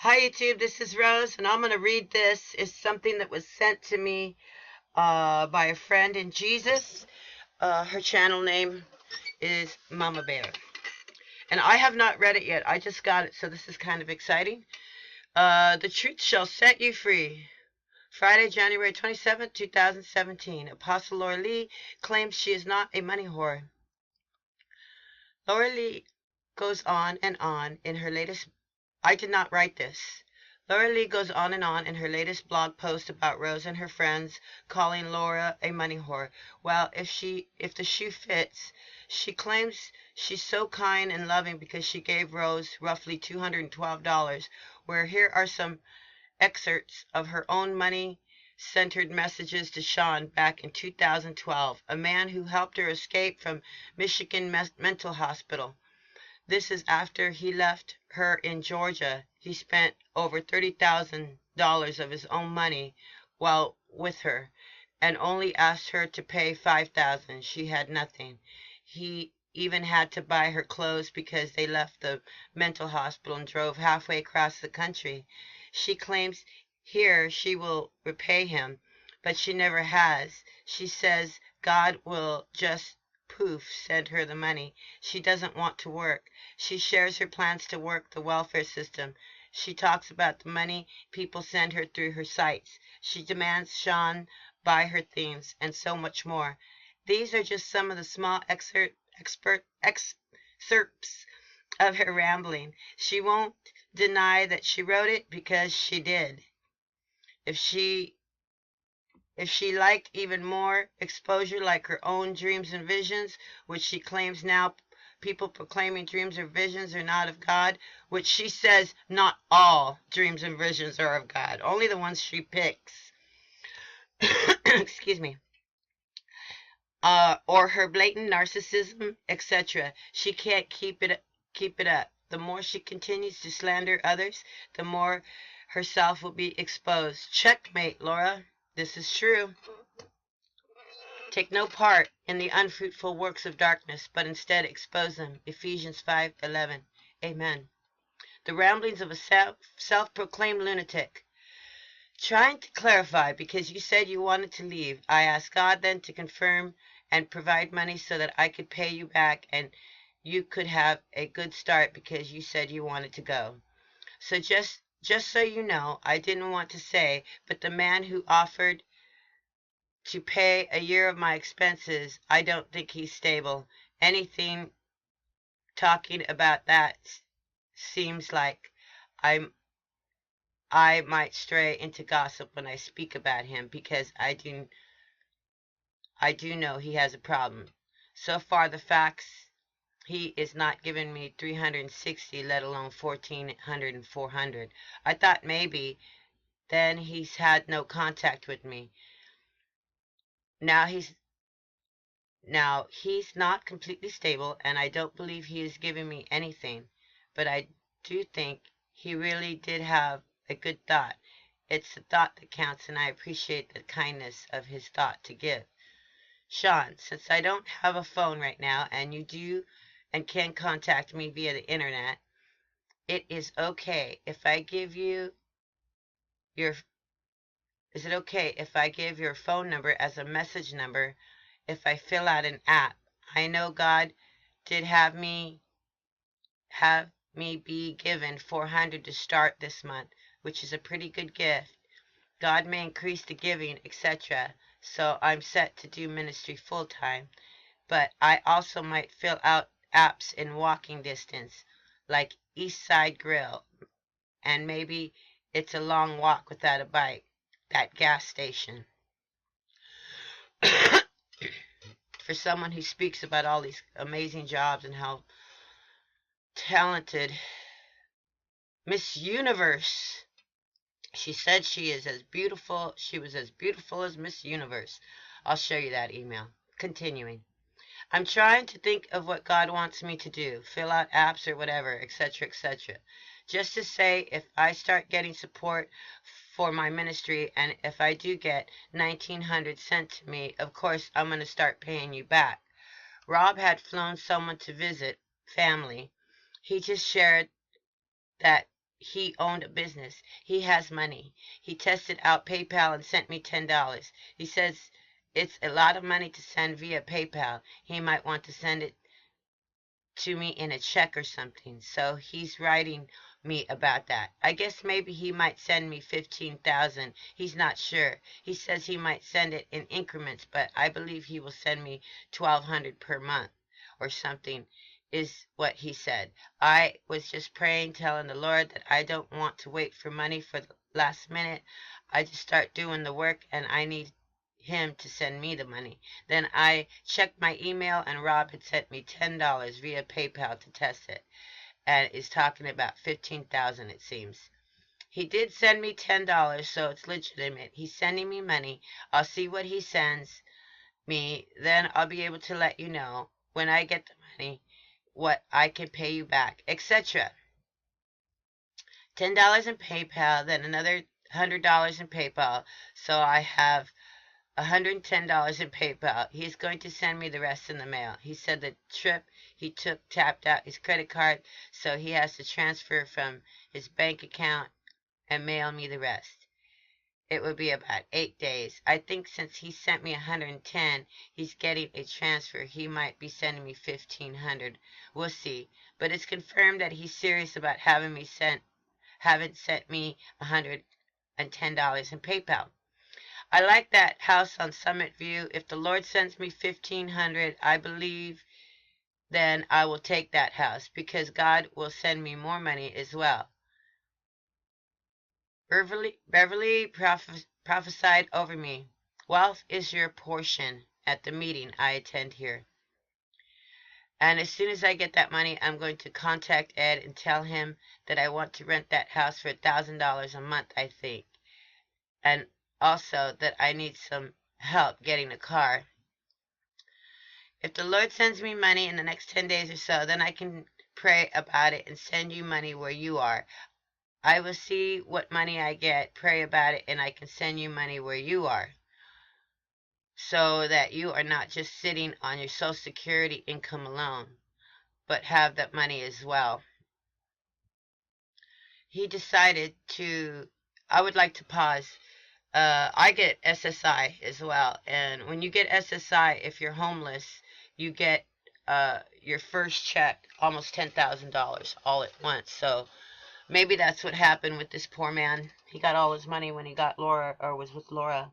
Hi YouTube, this is Rose, and I'm going to read this. It's something that was sent to me by a friend in Jesus. Her channel name is Mama Bear. And I have not read it yet. I just got it, so this is kind of exciting. The truth shall set you free. Friday, January 27th, 2017. Apostle Laura Lee claims she is not a money whore. Laura Lee goes on and on in her latest... I did not write this. Laura Lee goes on and on in her latest blog post about Rose and her friends calling Laura a money whore. Well, if the shoe fits, she claims she's so kind and loving because she gave Rose roughly $212, where here are some excerpts of her own money-centered messages to Sean back in 2012, a man who helped her escape from Michigan mental hospital. This is after he left her in Georgia. He spent over $30,000 of his own money while with her, and only asked her to pay $5,000. She had nothing. He even had to buy her clothes because they left the mental hospital and drove halfway across the country. She claims here she will repay him, but she never has. She says God will just poof, send her the money. She doesn't want to work. She shares her plans to work the welfare system. She talks about the money people send her through her sites. She demands Sean buy her things, and so much more. These are just some of the small excerpts of her rambling. She won't deny that she wrote it because she did. If she liked even more exposure like her own dreams and visions, which she claims now people proclaiming dreams or visions are not of God, which she says not all dreams and visions are of God, only the ones she picks. Excuse me. Or her blatant narcissism, etc. She can't keep it up. The more she continues to slander others, the more herself will be exposed. Checkmate, Laura. This is true. Take no part in the unfruitful works of darkness, but instead expose them. Ephesians 5:11. Amen. The ramblings of a self-proclaimed lunatic. Trying to clarify, because you said you wanted to leave, I asked God then to confirm and provide money so that I could pay you back and you could have a good start because you said you wanted to go. So just so you know, I didn't want to say, but the man who offered to pay a year of my expenses, I don't think he's stable. Anything talking about that seems like I might stray into gossip when I speak about him because I do know he has a problem. So far the facts, he is not giving me 360, let alone 1400 and 400. I thought maybe then he's had no contact with me. Now he's not completely stable, and I don't believe he is giving me anything, but I do think he really did have a good thought. It's the thought that counts, and I appreciate the kindness of his thought to give. Sean, since I don't have a phone right now, and you do and can contact me via the internet, it is okay if I give you your... Is it okay if I give your phone number as a message number if I fill out an app? I know God did have me be given 400 to start this month, which is a pretty good gift. God may increase the giving, etc. So I'm set to do ministry full time, but I also might fill out apps in walking distance, like East Side Grill, and maybe it's a long walk without a bike. That gas station. For someone who speaks about all these amazing jobs and how talented Miss Universe. She said she was as beautiful as Miss Universe. I'll show you that email. Continuing. I'm trying to think of what God wants me to do. Fill out apps or whatever, etc., etc. Just to say, if I start getting support for my ministry, and if I do get 1900 sent to me, of course I'm going to start paying you back. Rob had flown someone to visit family. He just shared that he owned a business. He has money. He tested out PayPal and sent me $10. He says it's a lot of money to send via PayPal. He might want to send it to me in a check or something. So he's writing me about that. I guess maybe he might send me 15,000. He's not sure. He says he might send it in increments, but I believe he will send me 1,200 per month or something is what he said. I was just praying, telling the Lord that I don't want to wait for money for the last minute. I just start doing the work and I need him to send me the money. Then I checked my email and Rob had sent me $10 via PayPal to test it and is talking about 15,000 it seems. He did send me $10, so it's legitimate. He's sending me money. I'll see what he sends me. Then I'll be able to let you know when I get the money what I can pay you back, etc. $10 in PayPal, then another $100 in PayPal. So I have $110 in PayPal. He's going to send me the rest in the mail. He said the trip he took tapped out his credit card, so he has to transfer from his bank account and mail me the rest. It would be about 8 days. I think since he sent me 110, he's getting a transfer. He might be sending me 1,500. We'll see. But it's confirmed that he's serious about haven't sent me $110 in PayPal. I like that house on Summit View. If the Lord sends me 1,500, I believe then I will take that house because God will send me more money as well. Beverly prophesied over me. Wealth is your portion at the meeting I attend here. And as soon as I get that money, I'm going to contact Ed and tell him that I want to rent that house for $1,000 a month, I think. And also that I need some help getting a car. If the Lord sends me money in the next 10 days or so, then I can pray about it and send you money where you are. I will see what money I get, pray about it, and I can send you money where you are. So that you are not just sitting on your Social Security income alone, but have that money as well. He decided to, I would like to pause. I get SSI as well. And when you get SSI, if you're homeless, you get your first check, almost $10,000 all at once. So maybe that's what happened with this poor man. He got all his money when he got Laura, or was with Laura.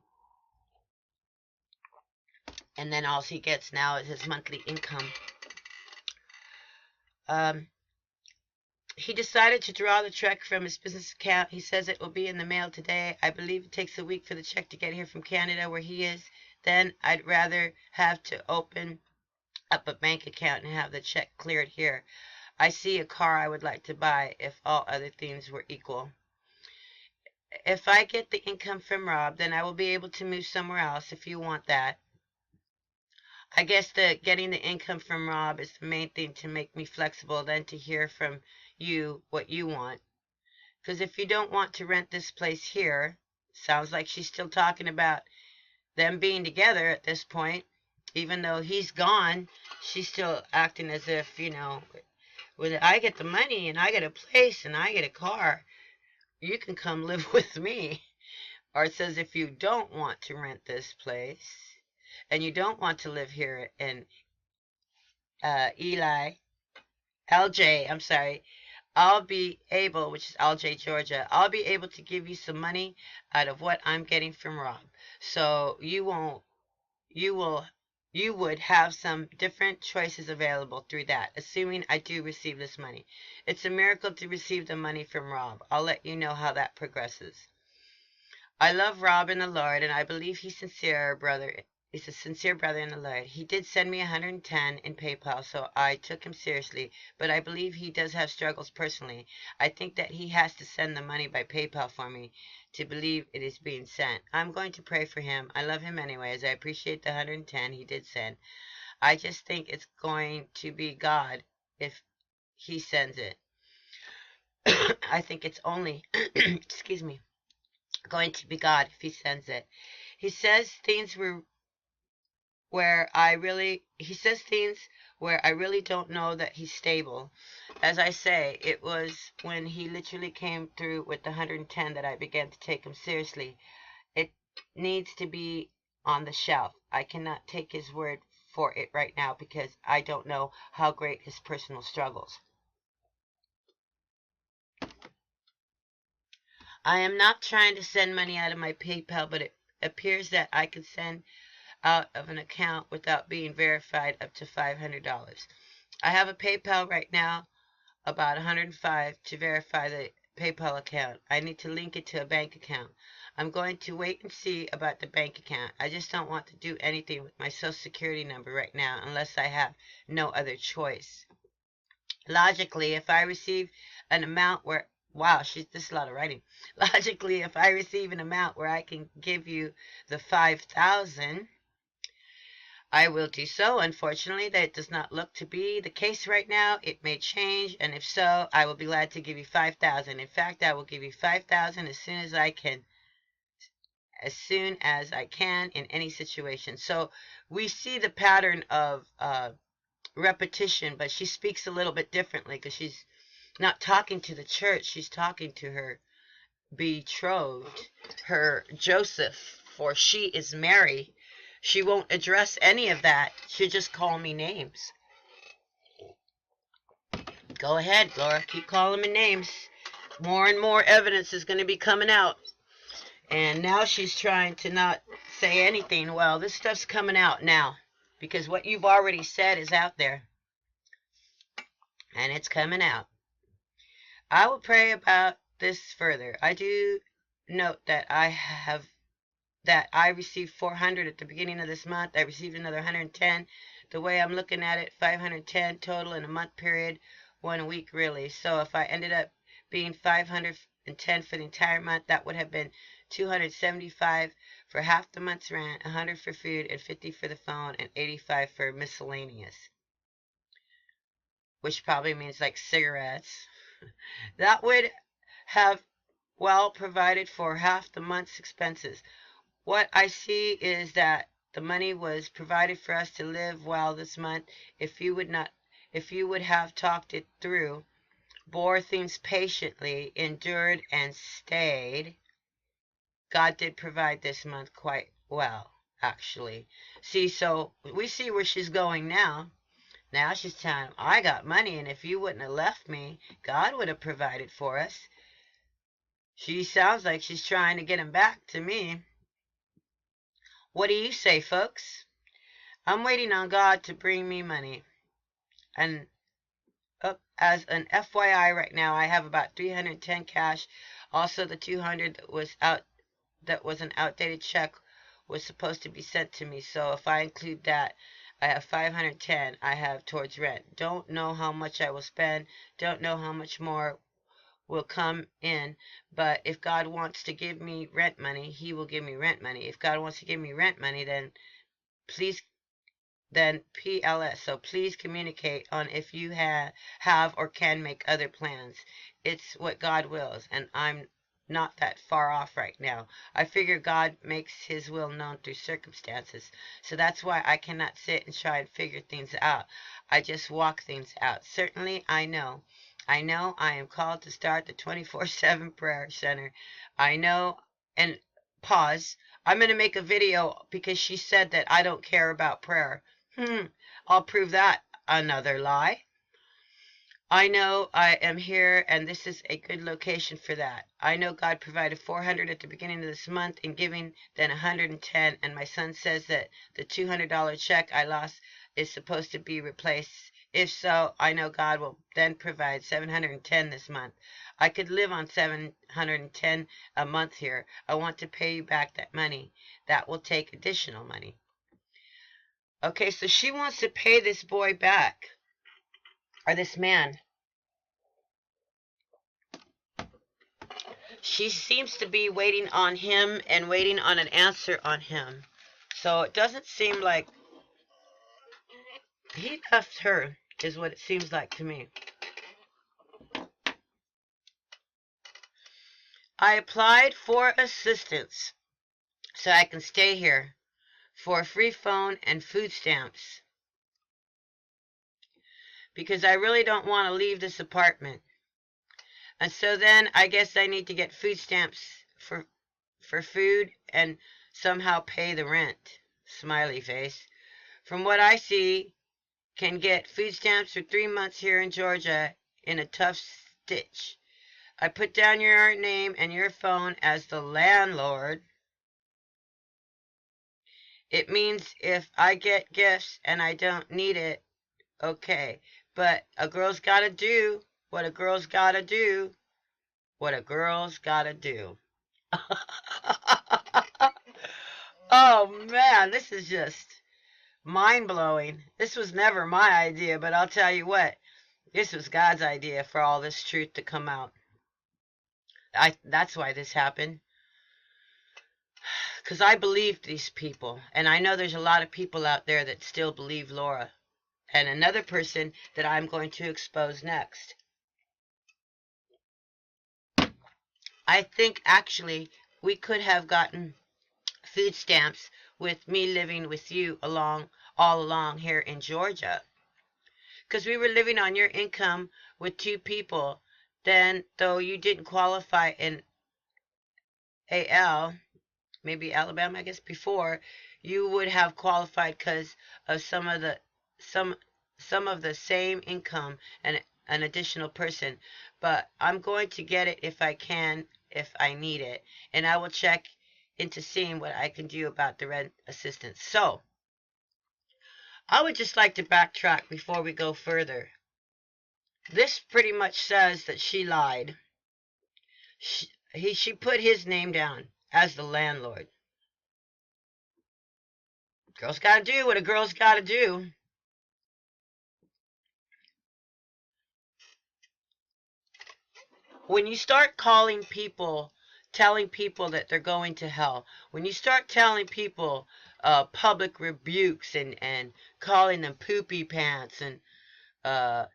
And then all he gets now is his monthly income. He decided to draw the check from his business account. He says it will be in the mail today. I believe it takes a week for the check to get here from Canada where he is. Then I'd rather have to open up a bank account and have the check cleared here. I see a car I would like to buy if all other things were equal. If I get the income from Rob, then I will be able to move somewhere else if you want that. I guess that getting the income from Rob is the main thing to make me flexible than to hear from you what you want. Because if you don't want to rent this place here, sounds like she's still talking about them being together at this point. Even though he's gone, she's still acting as if, when I get the money and I get a place and I get a car, you can come live with me. Or it says if you don't want to rent this place and you don't want to live here in LJ, I'm sorry, I'll be able, which is LJ, Georgia, I'll be able to give you some money out of what I'm getting from Rob. So you would have some different choices available through that, assuming I do receive this money. It's a miracle to receive the money from Rob. I'll let you know how that progresses. I love Rob in the Lord, and I believe he's sincere, brother. He's a sincere brother in the Lord. He did send me 110 in PayPal, so I took him seriously, but I believe he does have struggles personally. I think that he has to send the money by PayPal for me to believe it is being sent. I'm going to pray for him. I love him anyways. I appreciate the 110 he did send. I just think it's going to be God if he sends it. I think it's only, excuse me, going to be God if he sends it. He says things were where he says things where I really don't know that he's stable. As I say, it was when he literally came through with the 110 that I began to take him seriously. It needs to be on the shelf. I cannot take his word for it right now because I don't know how great his personal struggles. I am not trying to send money out of my PayPal, but it appears that I can send out of an account without being verified up to $500. I have a PayPal right now, about 105 to verify the PayPal account. I need to link it to a bank account. I'm going to wait and see about the bank account. I just don't want to do anything with my social security number right now unless I have no other choice. Logically, if I receive an amount where wow, this is a lot of writing. Logically, if I receive an amount where I can give you the 5,000, I will do so. Unfortunately, that does not look to be the case right now. It may change, and if so, I will be glad to give you 5,000. In fact, I will give you 5,000 as soon as I can, in any situation. So we see the pattern of repetition, but she speaks a little bit differently because she's not talking to the church. She's talking to her betrothed, her Joseph, for she is Mary. She won't address any of that. She'll just call me names. Go ahead, Laura. Keep calling me names. More and more evidence is going to be coming out. And now she's trying to not say anything. Well, this stuff's coming out now because what you've already said is out there. And it's coming out. I will pray about this further. I do note that I received 400 at the beginning of this month. I received another 110. The way I'm looking at it, 510 total in a month period, 1 week really. So if I ended up being 510 for the entire month, that would have been 275 for half the month's rent, 100 for food, and 50 for the phone, and 85 for miscellaneous, which probably means like cigarettes. That would have well provided for half the month's expenses. What I see is that the money was provided for us to live well this month. If you would have talked it through, bore things patiently, endured, and stayed, God did provide this month quite well, actually. See, so we see where she's going now. Now she's telling him, I got money, and if you wouldn't have left me, God would have provided for us. She sounds like she's trying to get him back to me. What do you say, folks? I'm waiting on God to bring me money. And as an FYI right now, I have about 310 cash. Also, the 200 that was an outdated check was supposed to be sent to me. So if I include that, I have 510 I have towards rent. Don't know how much I will spend. Don't know how much more will come in. But if God wants to give me rent money, he will give me rent money. If God wants to give me rent money, then PLS. So please communicate on if you have or can make other plans. It's what God wills, and I'm not that far off right now. I figure God makes his will known through circumstances. So that's why I cannot sit and try and figure things out. I just walk things out. Certainly I know I am called to start the 24/7 prayer center. I know, and pause. I'm going to make a video because she said that I don't care about prayer. I'll prove that. Another lie. I know I am here, and this is a good location for that. I know God provided 400 at the beginning of this month in giving, then 110, and my son says that the $200 check I lost is supposed to be replaced. If so, I know God will then provide 710 this month. I could live on 710 a month here. I want to pay you back that money. That will take additional money. Okay, so she wants to pay this boy back. Or this man. She seems to be waiting on him and waiting on an answer on him. So it doesn't seem like he left her, is what it seems like to me. I applied for assistance so I can stay here for a free phone and food stamps because I really don't want to leave this apartment. And so then I guess I need to get food stamps for food and somehow pay the rent. Smiley face. From what I see, can get food stamps for 3 months here in Georgia in a tough stitch. I put down your name and your phone as the landlord. It means if I get gifts and I don't need it, okay. But a girl's gotta do what a girl's gotta do. What a girl's gotta do. Oh man, this is just mind-blowing. This was never my idea, but I'll tell you what, this was God's idea for all this truth to come out. That's why this happened. Because I believed these people, and I know there's a lot of people out there that still believe Laura. And another person that I'm going to expose next. I think actually we could have gotten food stamps with me living with you all along here in Georgia. Because we were living on your income with 2 people. Then, though you didn't qualify in AL, maybe Alabama, I guess, before, you would have qualified because of some of the same income and an additional person. But I'm going to get it if I can, if I need it. And I will check into seeing what I can do about the rent assistance. So, I would just like to backtrack before we go further. This pretty much says that she lied. She put his name down as the landlord. Girl's gotta do what a girl's gotta do. When you start calling people, telling people that they're going to hell, when you start telling people public rebukes and calling them poopy pants and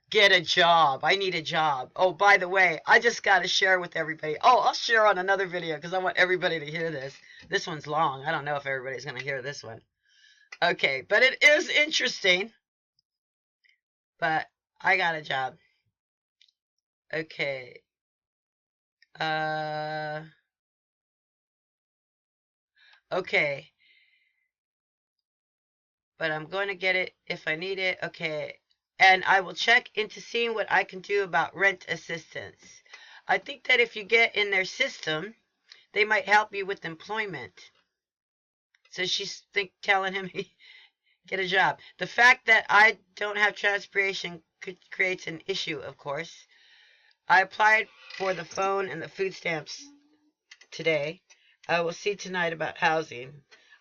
get a job. I need a job. Oh, by the way, I just got to share with everybody. Oh, I'll share on another video because I want everybody to hear this. This one's long. I don't know if everybody's going to hear this one. Okay, but it is interesting. But I got a job. Okay. Okay. But I'm going to get it if I need it. Okay. And I will check into seeing what I can do about rent assistance. I think that if you get in their system, they might help you with employment. So she's telling him get a job. The fact that I don't have transportation creates an issue, of course. I applied for the phone and the food stamps today. I will see tonight about housing.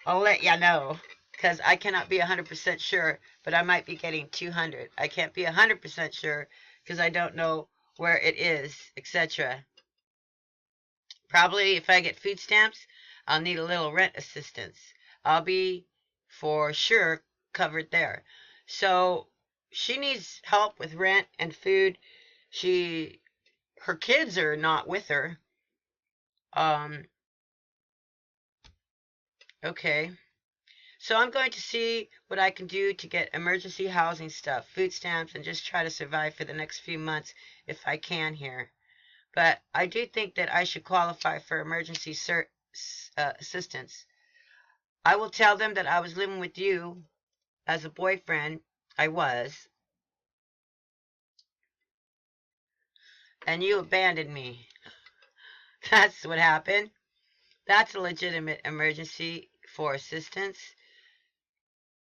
I'll let ya know. Because I cannot be 100% sure, but I might be getting 200. I can't be 100% sure because I don't know where it is, etc. Probably if I get food stamps, I'll need a little rent assistance. I'll be for sure covered there. So she needs help with rent and food. Her kids are not with her. Okay. So I'm going to see what I can do to get emergency housing stuff, food stamps, and just try to survive for the next few months if I can here. But I do think that I should qualify for emergency assistance. I will tell them that I was living with you as a boyfriend. I was. And you abandoned me. That's what happened. That's a legitimate emergency for assistance.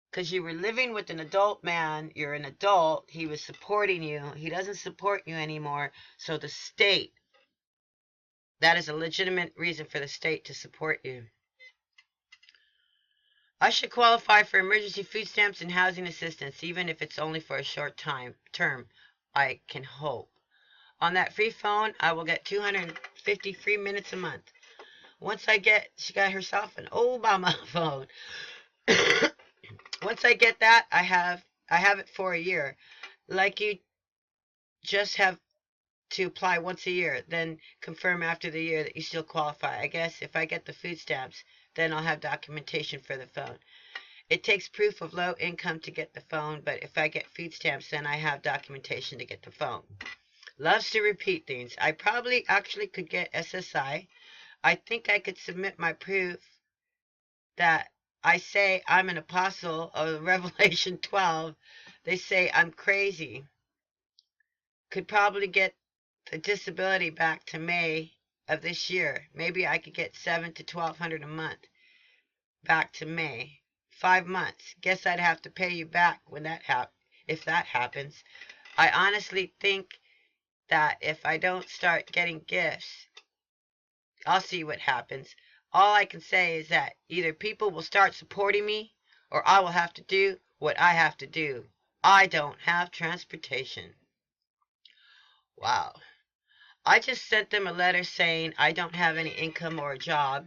Because you were living with an adult man, you're an adult, he was supporting you, he doesn't support you anymore, so the state, that is a legitimate reason for the state to support you. I should qualify for emergency food stamps and housing assistance, even if it's only for a short term, I can hope. On that free phone, I will get 250 free minutes a month. She got herself an Obama phone. Once I get that, I have it for a year. Like you just have to apply once a year, then confirm after the year that you still qualify. I guess if I get the food stamps, then I'll have documentation for the phone. It takes proof of low income to get the phone, but if I get food stamps, then I have documentation to get the phone. Loves to repeat things. I probably actually could get SSI. I think I could submit my proof that I say I'm an apostle of Revelation 12. They say I'm crazy. Could probably get the disability back to May of this year. Maybe I could get $700 to $1,200 a month back to May. 5 months. Guess I'd have to pay you back when if that happens. I honestly think that if I don't start getting gifts, I'll see what happens. All I can say is that either people will start supporting me or I will have to do what I have to do. I don't have transportation. Wow. I just sent them a letter saying I don't have any income or a job,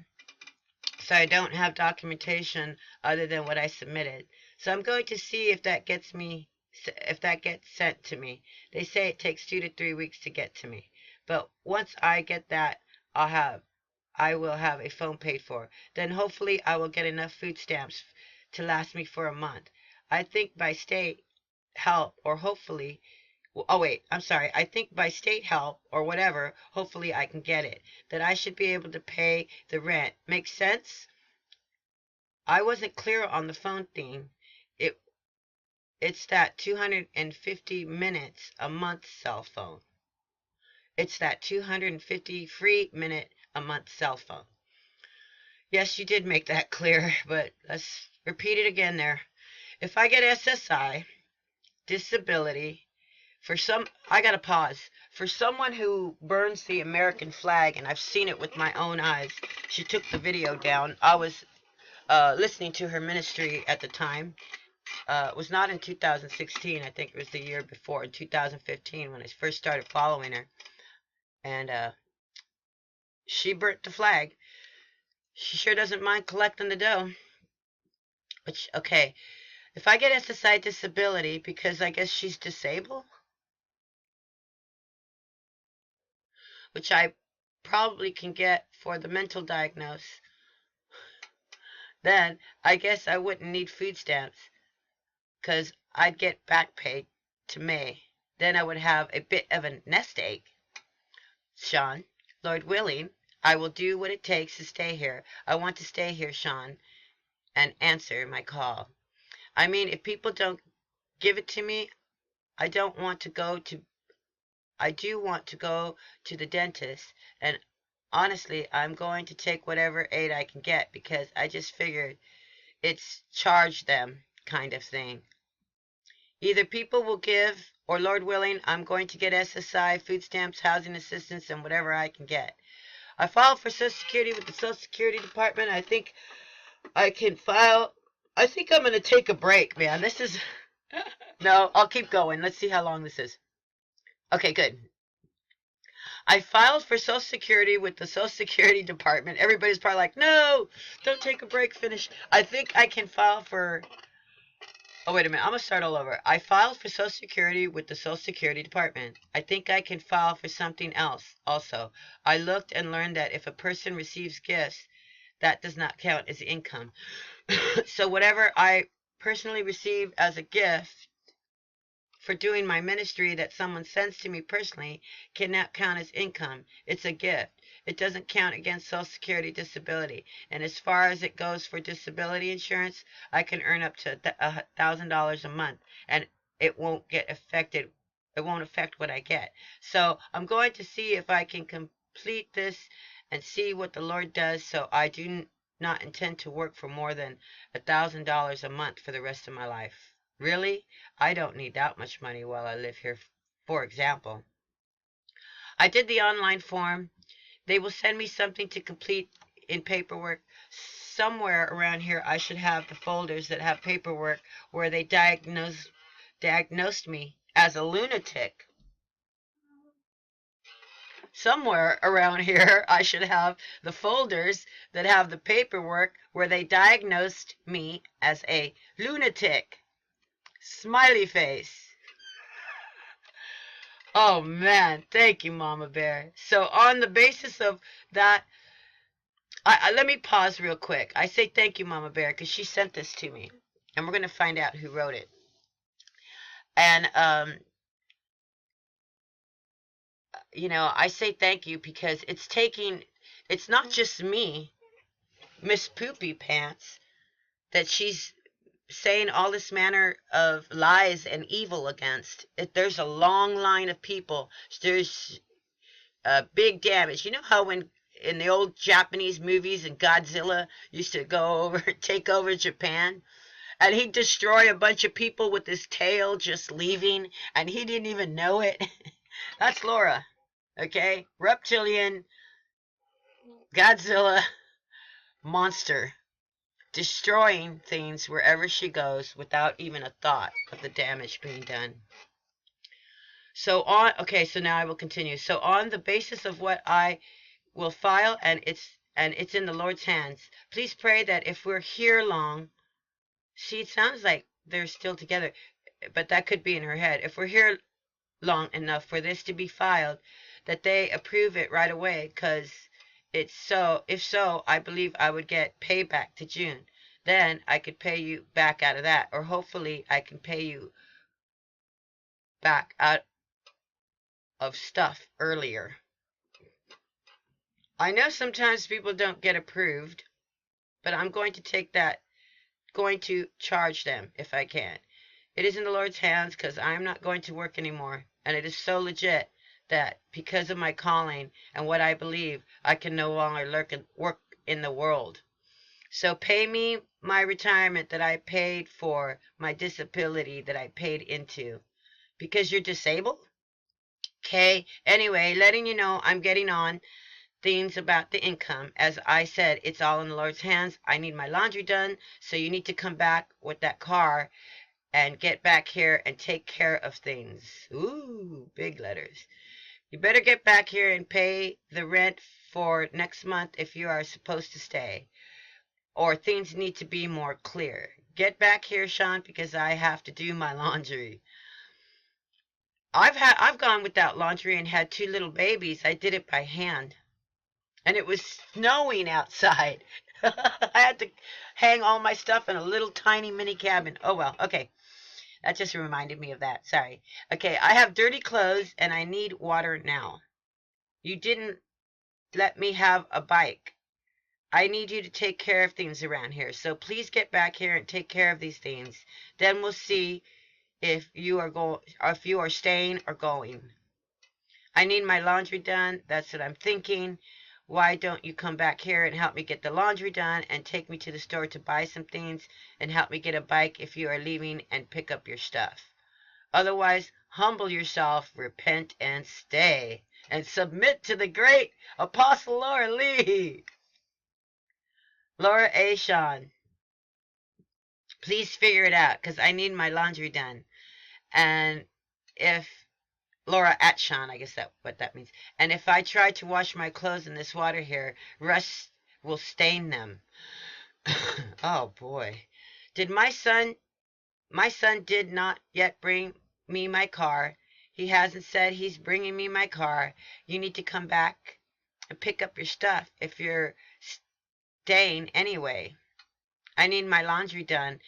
so I don't have documentation other than what I submitted. So I'm going to see if that gets sent to me. They say it takes 2 to 3 weeks to get to me. But once I get that, I will have a phone paid for. Then hopefully I will get enough food stamps to last me for a month. I think by state help or hopefully I think by state help or whatever, hopefully I can get it. That I should be able to pay the rent. Makes sense? I wasn't clear on the phone thing. It's that 250 minutes a month cell phone. It's that 250 free minute a month cell phone. Yes, you did make that clear, but let's repeat it again there. If I get SSI, disability, I gotta pause. For someone who burns the American flag, and I've seen it with my own eyes, she took the video down. I was listening to her ministry at the time. It was not in 2016. I think it was the year before, in 2015, when I first started following her. And she burnt the flag. She sure doesn't mind collecting the dough. Okay, if I get SSI disability, because I guess she's disabled, which I probably can get for the mental diagnosis, then I guess I wouldn't need food stamps, because I'd get back pay to May. Then I would have a bit of a nest egg. Sean, Lord willing, I will do what it takes to stay here. I want to stay here, Sean, and answer my call. I mean, if people don't give it to me, I do want to go to the dentist, and honestly, I'm going to take whatever aid I can get because I just figured it's charge them kind of thing. Either people will give, or Lord willing, I'm going to get SSI, food stamps, housing assistance, and whatever I can get. I filed for Social Security with the Social Security Department. I think I can file. I think I'm going to take a break, man. This is... No, I'll keep going. Let's see how long this is. Okay, good. I filed for Social Security with the Social Security Department. Everybody's probably like, no, don't take a break, finish. I think I can file for... Oh, wait a minute. I'm going to start all over. I filed for Social Security with the Social Security Department. I think I can file for something else also. I looked and learned that if a person receives gifts, that does not count as income. So whatever I personally receive as a gift for doing my ministry that someone sends to me personally cannot count as income. It's a gift. It doesn't count against Social Security disability. And as far as it goes for disability insurance, I can earn up to $1,000 a month, and it won't get affected. It won't affect what I get. So I'm going to see if I can complete this and see what the Lord does. So I do not intend to work for more than $1,000 a month for the rest of my life. Really? I don't need that much money while I live here, for example. I did the online form. They will send me something to complete in paperwork. Somewhere around here I should have the folders that have paperwork where they diagnosed me as a lunatic. Somewhere around here I should have the folders that have the paperwork where they diagnosed me as a lunatic. Smiley face. Oh man, thank you, Mama Bear. So on the basis of that, let me pause real quick. I say thank you, Mama Bear, because she sent this to me. And we're going to find out who wrote it. And, I say thank you because it's not just me, Miss Poopy Pants, that she's saying all this manner of lies and evil against. There's a long line of people. There's big damage. You know how when in the old Japanese movies and Godzilla used to go over, take over Japan? And he'd destroy a bunch of people with his tail just leaving, and he didn't even know it. That's Laura, okay? Reptilian, Godzilla, monster, destroying things wherever she goes without even a thought of the damage being done. So now I will continue. So on the basis of what I will file, and it's in the Lord's hands, please pray that if we're here long, see, it sounds like they're still together, but that could be in her head. If we're here long enough for this to be filed, that they approve it right away, because if so, I believe I would get payback to June. Then I could pay you back out of that, or hopefully I can pay you back out of stuff earlier. I know sometimes people don't get approved, but I'm going to charge them if I can. It is in the Lord's hands because I'm not going to work anymore. And it is so legit that because of my calling and what I believe, I can no longer work in the world. So pay me my retirement that I paid for, my disability that I paid into. Because you're disabled? Okay. Anyway, letting you know I'm getting on things about the income. As I said, it's all in the Lord's hands. I need my laundry done, so you need to come back with that car and get back here and take care of things. Ooh, big letters. You better get back here and pay the rent for next month if you are supposed to stay, or things need to be more clear. Get back here, Sean, because I have to do my laundry. I've gone without laundry and had 2 little babies. I did it by hand. And it was snowing outside. I had to hang all my stuff in a little tiny mini cabin. Oh well, okay. That just reminded me of that. Sorry. Okay, I have dirty clothes and I need water now. You didn't let me have a bike. I need you to take care of things around here. So please get back here and take care of these things. Then we'll see if you are staying or going. I need my laundry done. That's what I'm thinking. Why don't you come back here and help me get the laundry done and take me to the store to buy some things and help me get a bike if you are leaving and pick up your stuff. Otherwise, humble yourself, repent, and stay, and submit to the great Apostle Laura Lee. Laura A. Sean, please figure it out because I need my laundry done. And if Laura at Sean, I guess what that means. And if I try to wash my clothes in this water here, rust will stain them. Oh boy. My son did not yet bring me my car. He hasn't said he's bringing me my car. You need to come back and pick up your stuff if you're staying anyway. I need my laundry done.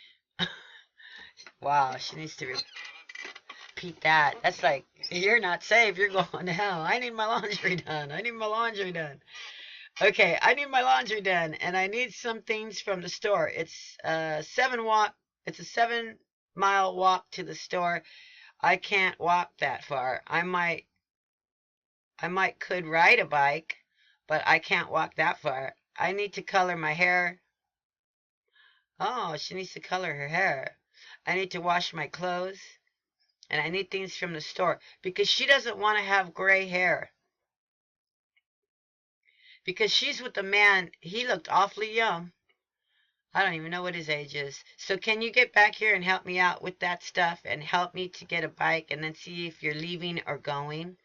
Wow, she needs to repeat that. That's like, you're not saved, you're going to hell. I need my laundry done. I need my laundry done. Okay, I need my laundry done, and I need some things from the store. It's a 7-mile walk to the store. I can't walk that far. I might could ride a bike, but I can't walk that far. I need to color my hair. Oh, she needs to color her hair. I need to wash my clothes. And I need things from the store because she doesn't want to have gray hair. Because she's with a man, he looked awfully young. I don't even know what his age is. So can you get back here and help me out with that stuff and help me to get a bike and then see if you're leaving or going?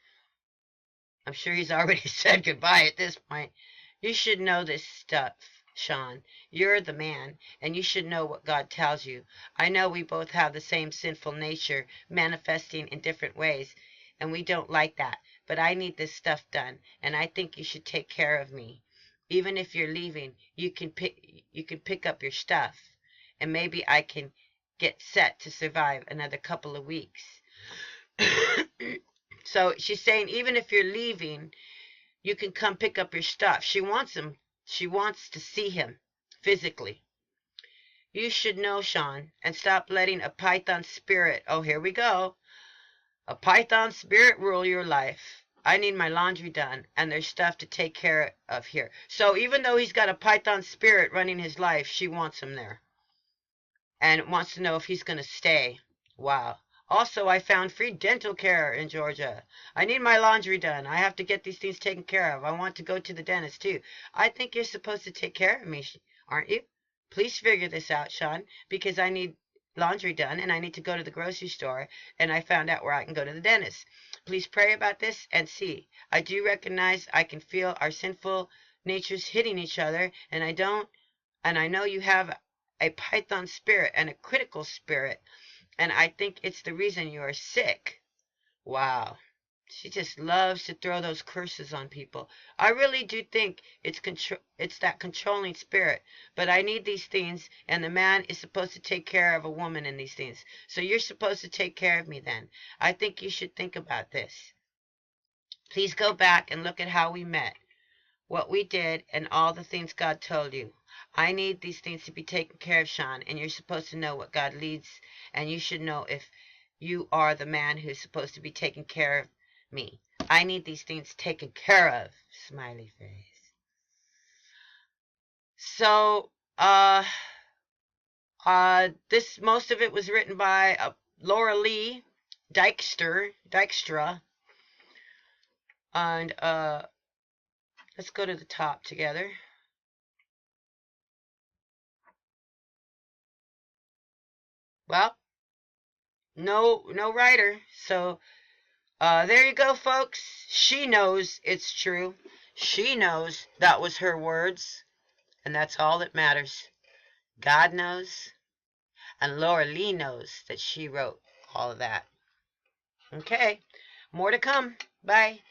I'm sure he's already said goodbye at this point. You should know this stuff, Sean. You're the man, and you should know what God tells you. I know we both have the same sinful nature manifesting in different ways, and we don't like that. But I need this stuff done, and I think you should take care of me. Even if you're leaving, you can pick up your stuff, and maybe I can get set to survive another couple of weeks. So she's saying, even if you're leaving, you can come pick up your stuff. She wants him. She wants to see him physically. You should know, Sean, and stop letting a python spirit, oh, here we go, a python spirit rule your life. I need my laundry done, and there's stuff to take care of here. So even though he's got a python spirit running his life, she wants him there and wants to know if he's going to stay. Wow. Also, I found free dental care in Georgia. I need my laundry done. I have to get these things taken care of. I want to go to the dentist, too. I think you're supposed to take care of me, aren't you? Please figure this out, Sean, because I need laundry done and I need to go to the grocery store, and I found out where I can go to the dentist. Please pray about this and see. I do recognize I can feel our sinful natures hitting each other, and I know you have a python spirit and a critical spirit, and I think it's the reason you are sick. Wow. She just loves to throw those curses on people. I really do think it's that controlling spirit. But I need these things, and the man is supposed to take care of a woman in these things. So you're supposed to take care of me then. I think you should think about this. Please go back and look at how we met, what we did, and all the things God told you. I need these things to be taken care of, Sean, and you're supposed to know what God leads, and you should know if you are the man who's supposed to be taking care of me. I need these things taken care of. Smiley face. So, this, most of it was written by Laura Lee Dykstra, and let's go to the top together. Well, no writer. So there you go, folks. She knows it's true. She knows that was her words, and that's all that matters. God knows, and Laura Lee knows that she wrote all of that. Okay, more to come. Bye.